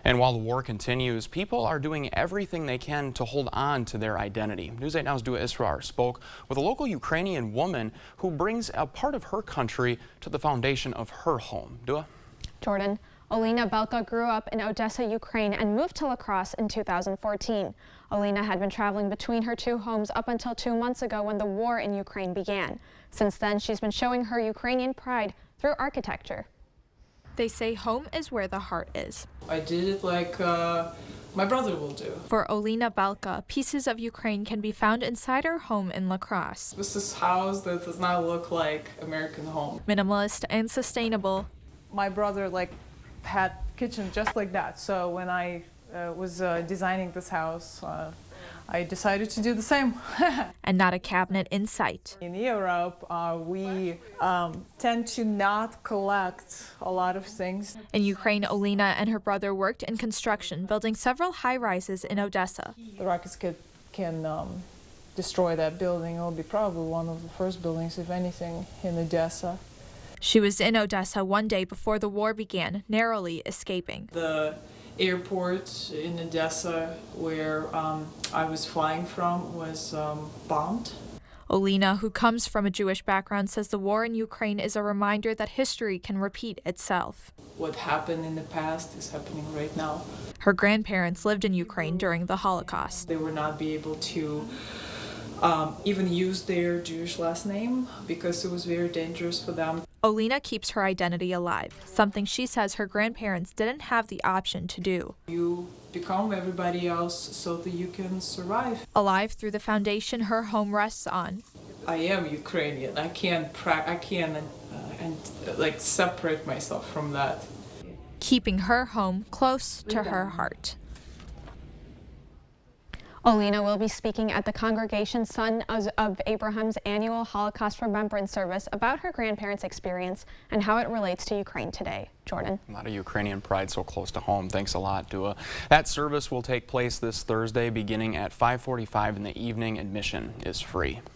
And while the war continues, people are doing everything they can to hold on to their identity. News 8 Now's Dua Israr spoke with a local Ukrainian woman who brings a part of her country to the foundation of her home. Dua? Jordan, Olena Belka grew up in Odessa, Ukraine and moved to La Crosse in 2014. Olena had been traveling between her two homes up until 2 months ago when the war in Ukraine began. Since then, she's been showing her Ukrainian pride through architecture. They say home is where the heart is. I did it like my brother will do. For Olena Belka, pieces of Ukraine can be found inside her home in La Crosse. This is a house that does not look like American home. Minimalist and sustainable. My brother had kitchen just like that. So when I was designing this house, I decided to do the same. And not a cabinet in sight. In Europe, we tend to not collect a lot of things. In Ukraine, Olena and her brother worked in construction, building several high-rises in Odessa. The rockets can destroy that building. It'll be probably one of the first buildings, if anything, in Odessa. She was in Odessa one day before the war began, narrowly escaping. The airport in Odessa, where I was flying from, was bombed. Olena, who comes from a Jewish background, says the war in Ukraine is a reminder that history can repeat itself. What happened in the past is happening right now. Her grandparents lived in Ukraine during the Holocaust. They would not be able to even use their Jewish last name because it was very dangerous for them. Olena keeps her identity alive, something she says her grandparents didn't have the option to do. You become everybody else so that you can survive. Alive through the foundation her home rests on. I am Ukrainian. I can't separate myself from that. Keeping her home close to her heart. Olena will be speaking at the Congregation Son of Abraham's annual Holocaust Remembrance Service about her grandparents' experience and how it relates to Ukraine today. Jordan? A lot of Ukrainian pride so close to home. Thanks a lot, Dua. That service will take place this Thursday beginning at 5:45 in the evening. Admission is free.